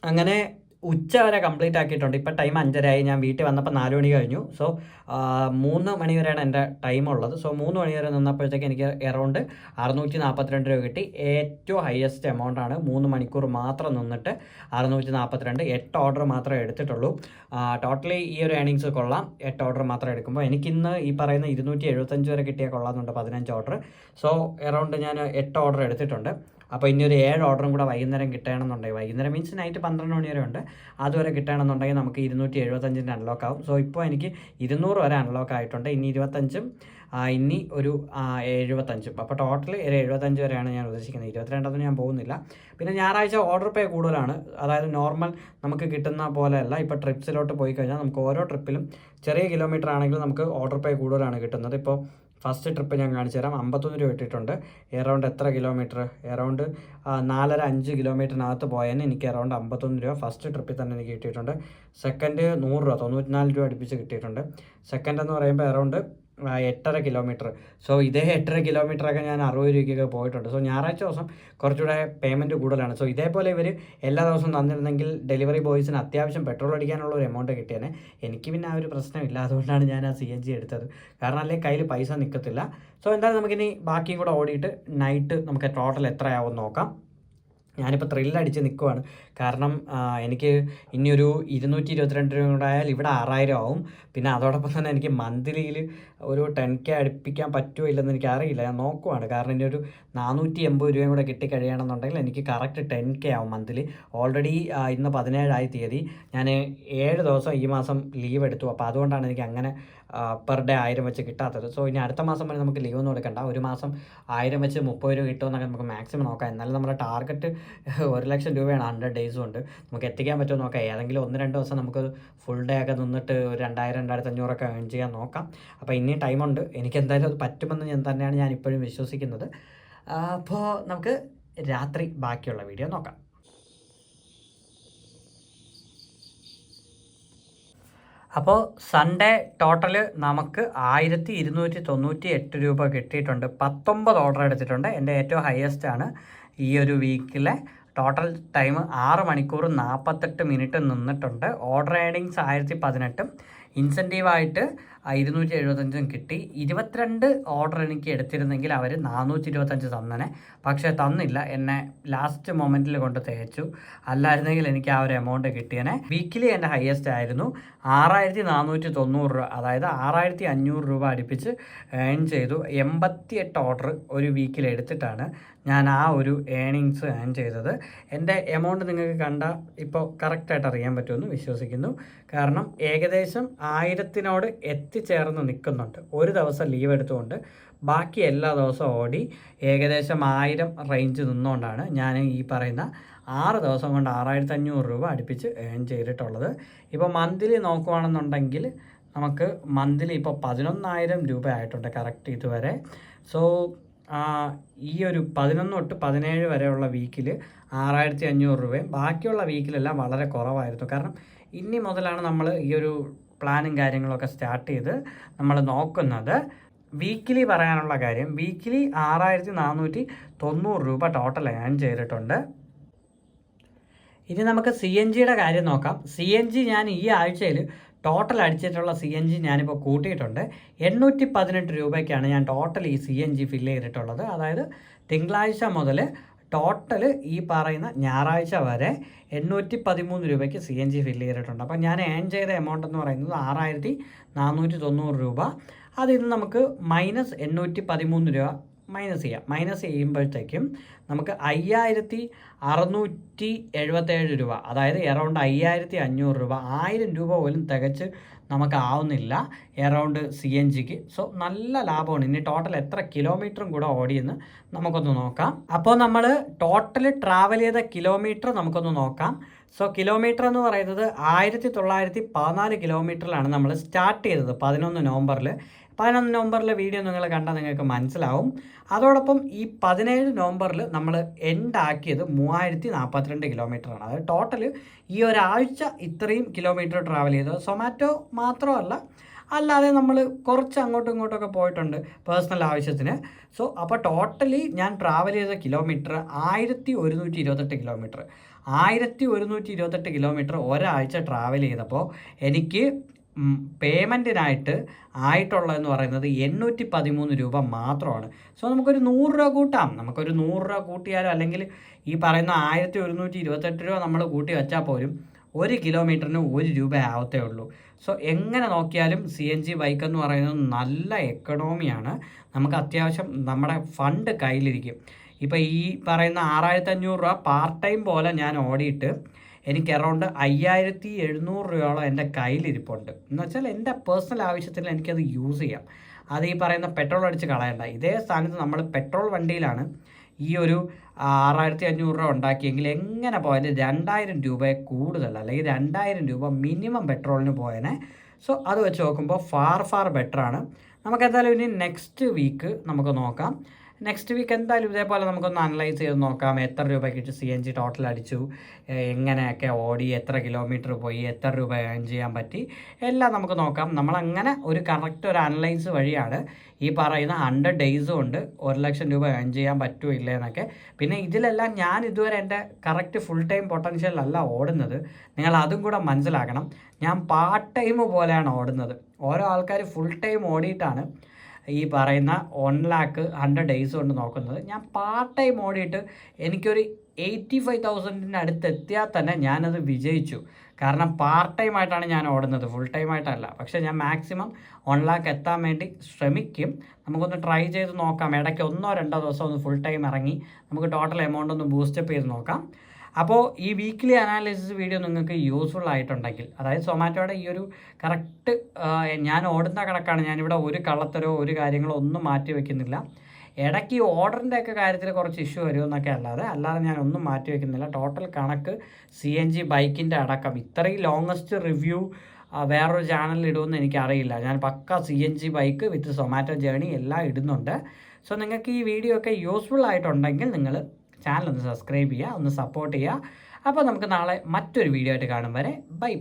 അങ്ങനെ ഉച്ച വരെ കംപ്ലീറ്റ് ആക്കിയിട്ടുണ്ട്. ഇപ്പം ടൈം 5:30 ഞാൻ വീട്ടിൽ വന്നപ്പോൾ 4 മണി കഴിഞ്ഞു. സോ 3 മണി വരെയാണ് എൻ്റെ ടൈം ഉള്ളത്. സോ 3 മണി വരെ നിന്നപ്പോഴത്തേക്ക് എനിക്ക് എറൗണ്ട് 642 രൂപ കിട്ടി. ഏറ്റവും ഹയസ്റ്റ് എമൗണ്ട് ആണ്. 3 മണിക്കൂർ മാത്രം നിന്നിട്ട് 642. 8 ഓർഡർ മാത്രമേ എടുത്തിട്ടുള്ളൂ. ടോട്ടലി ഈ ഒരു ഏണിങ്സ് കൊള്ളാം. 8 ഓർഡർ മാത്രം എടുക്കുമ്പോൾ എനിക്കിന്ന് ഈ പറയുന്ന 275 വരെ കിട്ടിയാൽ കൊള്ളാമെന്നുണ്ട് 15 ഓർഡർ. സോ എറൗണ്ട് ഞാൻ 8 ഓർഡർ എടുത്തിട്ടുണ്ട്. അപ്പോൾ ഇനി ഒരു 7 ഓർഡറും കൂടെ വൈകുന്നേരം കിട്ടണമെന്നുണ്ടെങ്കിൽ, വൈകുന്നേരം മീൻസ് നൈറ്റ് 12 മണി വരെ ഉണ്ട്, അതുവരെ കിട്ടണമെന്നുണ്ടെങ്കിൽ നമുക്ക് 275 അൺലോക്ക് ആവും. സോ ഇപ്പോൾ എനിക്ക് 200 വരെ അൺലോക്ക് ആയിട്ടുണ്ട്. ഇനി 25 ഇനി ഒരു 75. അപ്പോൾ ടോട്ടൽ ഒരു 75 വരെയാണ് ഞാൻ ഉദ്ദേശിക്കുന്നത്. 22 ഞാൻ പോകുന്നില്ല. പിന്നെ ഞായറാഴ്ച ഓർഡർ പേ കൂടുതലാണ്. അതായത് നോർമൽ നമുക്ക് കിട്ടുന്ന പോലെയല്ല. ഇപ്പോൾ ട്രിപ്സിലോട്ട് പോയി കഴിഞ്ഞാൽ നമുക്ക് ഓരോ ട്രിപ്പിലും ചെറിയ കിലോമീറ്റർ ആണെങ്കിലും നമുക്ക് ഓർഡർ പേ കൂടുതലാണ് കിട്ടുന്നത്. ഇപ്പോൾ ഫസ്റ്റ് ട്രിപ്പ് ഞാൻ കാണിച്ചു തരാം. 51 രൂപ ഇട്ടിട്ടുണ്ട്. എറൗണ്ട് എത്ര കിലോമീറ്റർ? എറൗണ്ട് 4.5 കിലോമീറ്ററിനകത്ത് പോയതിന് എനിക്ക് എറൗണ്ട് 51 രൂപ ഫസ്റ്റ് ട്രിപ്പിൽ തന്നെ എനിക്ക് കിട്ടിയിട്ടുണ്ട്. സെക്കൻഡ് 100 രൂപ, 94 രൂപ അടുപ്പിച്ച് കിട്ടിയിട്ടുണ്ട്. സെക്കൻഡ് എന്ന് പറയുമ്പോൾ എറൗണ്ട് 8.5 കിലോമീറ്റർ. സോ ഇതേ 8.5 കിലോമീറ്ററൊക്കെ ഞാൻ 60 രൂപയ്ക്കൊക്കെ പോയിട്ടുണ്ട്. സോ ഞായറാഴ്ച ദിവസം കുറച്ചുകൂടെ പേയ്മെൻറ്റ് കൂടുതലാണ്. സോ ഇതേപോലെ ഇവർ എല്ലാ ദിവസവും തന്നിരുന്നെങ്കിൽ ഡെലിവറി ബോയ്സിന് അത്യാവശ്യം പെട്രോൾ അടിക്കാനുള്ള ഒരു എമൗണ്ട് കിട്ടിയേനെ. എനിക്ക് പിന്നെ ആ ഒരു പ്രശ്നമില്ല. അതുകൊണ്ടാണ് ഞാൻ ആ CNG എടുത്തത്. കാരണം അല്ലെങ്കിൽ കയ്യിൽ പൈസ നിൽക്കത്തില്ല. സോ എന്തായാലും നമുക്കിനി ബാക്കിയും കൂടെ ഓടിയിട്ട് നൈറ്റ് നമുക്ക് ടോട്ടൽ എത്രയാവും നോക്കാം. ഞാനിപ്പോൾ ത്രില്ലടിച്ച് നിൽക്കുവാണ്. കാരണം എനിക്ക് ഇനിയൊരു 222 രൂപ കൂടെ ആയാൽ ഇവിടെ 6000 ആവും. പിന്നെ അതോടൊപ്പം തന്നെ എനിക്ക് മന്ത്ലിയിൽ ഒരു 10K അടുപ്പിക്കാൻ പറ്റുമോ ഇല്ലെന്ന് എനിക്കറിയില്ല. ഞാൻ നോക്കുവാണ്. കാരണം ഇനി ഒരു 480 രൂപയും കൂടെ കിട്ടിക്കഴിയണമെന്നുണ്ടെങ്കിൽ എനിക്ക് കറക്റ്റ് 10K ആവും മന്ത്ലി. ഓൾറെഡി ഇന്ന് 17 തീയതി. ഞാൻ 7 ദിവസം ഈ മാസം ലീവ് എടുത്തു. അപ്പോൾ അതുകൊണ്ടാണ് എനിക്ക് അങ്ങനെ പെർ ഡേ 1000 വെച്ച് കിട്ടാത്തത്. സോ ഇനി അടുത്ത മാസം വരെ നമുക്ക് ലീവ് ഒന്നും എടുക്കണ്ട. ഒരു മാസം 1000 വെച്ച് 30 രൂപ കിട്ടുമെന്നൊക്കെ നമുക്ക് മാക്സിമം നോക്കാം. എന്നാലും നമ്മുടെ ടാർഗറ്റ് 1 ലക്ഷം രൂപയാണ് 100 ഡേയ്സ് കൊണ്ട്. നമുക്ക് എത്തിക്കാൻ പറ്റുമോ നോക്കാം. ഏതെങ്കിലും 1-2 ദിവസം നമുക്ക് ഫുൾ ഡേ ഒക്കെ നിന്നിട്ട് 2000-2500 ഒക്കെ ഏൺ ചെയ്യാൻ നോക്കാം. അപ്പോൾ ഇനി ടൈമുണ്ട്. എനിക്ക് എന്തായാലും അത് പറ്റുമെന്ന് തന്നെയാണ് ഞാൻ ഇപ്പോഴും വിശ്വസിക്കുന്നത്. അപ്പോൾ നമുക്ക് രാത്രി ബാക്കിയുള്ള വീഡിയോ നോക്കാം. അപ്പോൾ സൺഡേ ടോട്ടൽ നമുക്ക് 1298 രൂപ കിട്ടിയിട്ടുണ്ട്. 19 ഓർഡർ എടുത്തിട്ടുണ്ട്. എൻ്റെ ഏറ്റവും ഹയസ്റ്റ് ആണ് ഈ ഒരു വീക്കിലെ. ടോട്ടൽ ടൈം 6 മണിക്കൂർ 48 മിനിറ്റ് നിന്നിട്ടുണ്ട്. Order earnings 1018. ഇൻസെൻറ്റീവായിട്ട് 275 കിട്ടി. 22 ഓർഡർ എനിക്ക് എടുത്തിരുന്നെങ്കിൽ അവർ 425 തന്നനെ. പക്ഷേ തന്നില്ല. എന്നെ ലാസ്റ്റ് മൊമെൻറ്റിൽ കൊണ്ട് തേച്ചു. അല്ലായിരുന്നെങ്കിൽ എനിക്ക് ആ ഒരു എമൗണ്ട് കിട്ടിയനെ. വീക്കിലി എൻ്റെ ഹയസ്റ്റ് ആയിരുന്നു 6490 രൂപ. അതായത് 6500 രൂപ അടുപ്പിച്ച് ഏൺ ചെയ്തു. 88 ഓർഡർ ഒരു വീക്കിൽ എടുത്തിട്ടാണ് ഞാൻ ആ ഒരു ഏണിങ്സ് ഏൺ ചെയ്തത്. എൻ്റെ എമൗണ്ട് നിങ്ങൾക്ക് കണ്ടാൽ ഇപ്പോൾ കറക്റ്റായിട്ട് അറിയാൻ പറ്റുമെന്ന് വിശ്വസിക്കുന്നു. കാരണം ഏകദേശം 1000-നോട് എത്തിച്ചേർന്ന് നിൽക്കുന്നുണ്ട്. ഒരു ദിവസം ലീവ് എടുത്തുകൊണ്ട് ബാക്കി എല്ലാ ദിവസവും ഓടി ഏകദേശം 1000 റേഞ്ച് നിന്നുകൊണ്ടാണ് ഞാൻ ഈ പറയുന്ന 6 ദിവസം കൊണ്ട് 6500 രൂപ അടുപ്പിച്ച് ഏൺ ചെയ്തിട്ടുള്ളത്. ഇപ്പോൾ മന്ത്ലി നോക്കുകയാണെന്നുണ്ടെങ്കിൽ നമുക്ക് മന്ത്ലി ഇപ്പോൾ 11000 രൂപ ആയിട്ടുണ്ട് കറക്റ്റ് ഇതുവരെ. സോ ഈ ഒരു 11 തൊട്ട് 17 വരെയുള്ള വീക്കിൽ 6500 രൂപയും ബാക്കിയുള്ള വീക്കിലെല്ലാം വളരെ കുറവായിരുന്നു. കാരണം ഇനി മുതലാണ് നമ്മൾ ഈ ഒരു പ്ലാനും കാര്യങ്ങളൊക്കെ സ്റ്റാർട്ട് ചെയ്ത് നമ്മൾ നോക്കുന്നത്. വീക്കിലി പറയാനുള്ള കാര്യം, വീക്കിലി 6490 രൂപ ടോട്ടൽ ഏൺ ചെയ്തിട്ടുണ്ട്. ഇനി നമുക്ക് CNGയുടെ കാര്യം നോക്കാം. CNG ഞാൻ ഈ ആഴ്ചയിൽ ടോട്ടൽ അടിച്ചിട്ടുള്ള CNG ഞാനിപ്പോൾ കൂട്ടിയിട്ടുണ്ട്. 818 രൂപയ്ക്കാണ് ഞാൻ ടോട്ടൽ ഈ CNG ഫില്ല് ചെയ്തിട്ടുള്ളത്. അതായത് തിങ്കളാഴ്ച മുതൽ ടോട്ടൽ ഈ പറയുന്ന ഞായറാഴ്ച വരെ 813 രൂപയ്ക്ക് CNG ഫില്ല് ചെയ്തിട്ടുണ്ട്. അപ്പം ഞാൻ ഏൺ ചെയ്ത എമൗണ്ട് എന്ന് പറയുന്നത് 6490 രൂപ. അതിൽ നിന്ന് നമുക്ക് -813 രൂപ മൈനസ് ചെയ്യുമ്പോഴത്തേക്കും നമുക്ക് 5677 രൂപ, അതായത് എറൗണ്ട് 5500 രൂപ, 1000 രൂപ പോലും തികച്ച് നമുക്കാവുന്നില്ല എറൗണ്ട് CNGക്ക്. സോ നല്ല ലാഭമാണ്. ഇനി ടോട്ടൽ എത്ര കിലോമീറ്ററും കൂടെ ഓടിയെന്ന് നമുക്കൊന്ന് നോക്കാം. അപ്പോൾ നമ്മൾ ടോട്ടൽ ട്രാവൽ ചെയ്ത കിലോമീറ്റർ നമുക്കൊന്ന് നോക്കാം. സോ കിലോമീറ്റർ എന്ന് പറയുന്നത് 1914 കിലോമീറ്ററിലാണ് നമ്മൾ സ്റ്റാർട്ട് ചെയ്തത് 11 നവംബറിൽ വീഡിയോ നിങ്ങൾ കണ്ടാൽ നിങ്ങൾക്ക് മനസ്സിലാവും. അതോടൊപ്പം ഈ 17 നവംബറിൽ നമ്മൾ എൻഡ് ആക്കിയത് 3042 കിലോമീറ്ററാണ്. അതായത് ടോട്ടൽ ഈ ഒരാഴ്ച ഇത്രയും കിലോമീറ്റർ ട്രാവൽ ചെയ്തത്. സൊമാറ്റോ മാത്രമല്ല, അല്ലാതെ നമ്മൾ കുറച്ച് അങ്ങോട്ടും ഇങ്ങോട്ടൊക്കെ പോയിട്ടുണ്ട് പേഴ്സണൽ ആവശ്യത്തിന്. സോ അപ്പോൾ ടോട്ടലി ഞാൻ ട്രാവൽ ചെയ്ത കിലോമീറ്റർ 1128 കിലോമീറ്റർ. 1128 കിലോമീറ്റർ ഒരാഴ്ച ട്രാവൽ ചെയ്തപ്പോൾ എനിക്ക് പേയ്മെൻറ്റിനായിട്ട് ആയിട്ടുള്ളതെന്ന് പറയുന്നത് 813 രൂപ മാത്രമാണ്. സോ നമുക്കൊരു 100 രൂപ കൂട്ടാം. നമുക്കൊരു 100 രൂപ കൂട്ടിയാലോ, അല്ലെങ്കിൽ ഈ പറയുന്ന 1128 രൂപ നമ്മൾ കൂട്ടി വെച്ചാൽ പോലും 1 കിലോമീറ്ററിന് 1 രൂപ ആവത്തേ ഉള്ളൂ. സോ എങ്ങനെ നോക്കിയാലും CNG ബൈക്ക് എന്ന് പറയുന്നത് നല്ല എക്കണോമിയാണ്. നമുക്ക് അത്യാവശ്യം നമ്മുടെ ഫണ്ട് കയ്യിലിരിക്കും. ഇപ്പോൾ ഈ പറയുന്ന 6500 രൂപ പാർട്ട് ടൈം പോലെ ഞാൻ ഓടിയിട്ട് എനിക്ക് അറൗണ്ട് 5700 രൂപയോളം എൻ്റെ കയ്യിലിരിപ്പുണ്ട്. എന്ന് വെച്ചാൽ എൻ്റെ പേഴ്സണൽ ആവശ്യത്തിന് എനിക്കത് യൂസ് ചെയ്യാം. അത് ഈ പറയുന്ന പെട്രോൾ അടിച്ച് കളയണ്ട. ഇതേ സ്ഥാനത്ത് നമ്മൾ പെട്രോൾ വണ്ടിയിലാണ് ഈ ഒരു 6500 രൂപ ഉണ്ടാക്കിയെങ്കിൽ എങ്ങനെ പോയാലും 2000 രൂപയെ കൂടുതൽ, അല്ലെങ്കിൽ 2000 രൂപ മിനിമം പെട്രോളിന് പോയേനെ. സോ അത് വെച്ച് നോക്കുമ്പോൾ ഫാർ ബെറ്ററാണ്. നമുക്ക് എന്തായാലും ഇനി നെക്സ്റ്റ് വീക്ക് നമുക്ക് നോക്കാം. നെക്സ്റ്റ് വീക്ക് എന്തായാലും ഇതേപോലെ നമുക്കൊന്ന് അനലൈസ് ചെയ്ത് നോക്കാം. എത്ര രൂപയ്ക്ക് CNG ടോട്ടൽ അടിച്ചു, എങ്ങനെയൊക്കെ ഓടി, എത്ര കിലോമീറ്റർ പോയി, എത്ര രൂപ ഏൺ ചെയ്യാൻ പറ്റി, എല്ലാം നമുക്ക് നോക്കാം. നമ്മളങ്ങനെ ഒരു കറക്റ്റ് ഒരു അനലൈസ് വഴിയാണ് ഈ പറയുന്ന 100 ഡേയ്സ് കൊണ്ട് 1 ലക്ഷം രൂപ ഏൺ ചെയ്യാൻ പറ്റുമോ ഇല്ല എന്നൊക്കെ. പിന്നെ ഇതിലെല്ലാം ഞാൻ ഇതുവരെ എൻ്റെ കറക്റ്റ് ഫുൾ ടൈം പൊട്ടൻഷ്യലല്ല ഓടുന്നത്. നിങ്ങൾ അതും കൂടെ മനസ്സിലാക്കണം. ഞാൻ പാർട്ട് ടൈം പോലെയാണ് ഓടുന്നത്. ഓരോ ആൾക്കാർ ഫുൾ ടൈം ഓടിയിട്ടാണ് ഈ പറയുന്ന 1 ലാക്ക് 100 ഡേയ്സ് കൊണ്ട് നോക്കുന്നത്. ഞാൻ പാർട്ട് ടൈം ഓടിയിട്ട് എനിക്കൊരു 85,000 അടുത്ത് എത്തിയാൽ തന്നെ ഞാനത് വിജയിച്ചു. കാരണം പാർട്ട് ടൈം ആയിട്ടാണ് ഞാൻ ഓടുന്നത്, ഫുൾ ടൈം ആയിട്ടല്ല. പക്ഷേ ഞാൻ മാക്സിമം 1 ലാക്ക് എത്താൻ വേണ്ടി ശ്രമിക്കും. നമുക്കൊന്ന് ട്രൈ ചെയ്ത് നോക്കാം. ഇടയ്ക്ക് 1-2 ദിവസം ഒന്ന് ഫുൾ ടൈം ഇറങ്ങി നമുക്ക് ടോട്ടൽ എമൗണ്ട് ഒന്ന് ബൂസ്റ്റപ്പ് ചെയ്ത് നോക്കാം. അപ്പോൾ ഈ വീക്ക്ലി അനാലിസിസ് വീഡിയോ നിങ്ങൾക്ക് യൂസ്ഫുൾ ആയിട്ടുണ്ടെങ്കിൽ, അതായത് സൊമാറ്റോയുടെ ഈ ഒരു കറക്റ്റ് ഞാൻ ഓടുന്ന കണക്കാണ്. ഞാനിവിടെ ഒരു കള്ളത്തരോ ഒരു കാര്യങ്ങളോ ഒന്നും മാറ്റി വയ്ക്കുന്നില്ല. ഇടയ്ക്ക് ഈ ഓർഡറിൻ്റെ ഒക്കെ കാര്യത്തിൽ കുറച്ച് ഇഷ്യൂ വരുമെന്നൊക്കെ അല്ലാതെ ഞാനൊന്നും മാറ്റി വയ്ക്കുന്നില്ല. ടോട്ടൽ കണക്ക് CNG ബൈക്കിൻ്റെ അടക്കം ഇത്രയും ലോങ്ങസ്റ്റ് റിവ്യൂ വേറൊരു ചാനലിൽ ഇടുമെന്ന് എനിക്കറിയില്ല. ഞാൻ പക്ക CNG ബൈക്ക് വിത്ത് സൊമാറ്റോ ജേണി എല്ലാം ഇടുന്നുണ്ട്. സോ നിങ്ങൾക്ക് ഈ വീഡിയോ ഒക്കെ യൂസ്ഫുൾ ആയിട്ടുണ്ടെങ്കിൽ നിങ്ങൾ ചാനൽ ഒന്ന് സബ്സ്ക്രൈബ് ചെയ്യുക, ഒന്ന് സപ്പോർട്ട് ചെയ്യുക. അപ്പോൾ നമുക്ക് നാളെ മറ്റൊരു വീഡിയോ ആയിട്ട് കാണും വരെ ബൈ.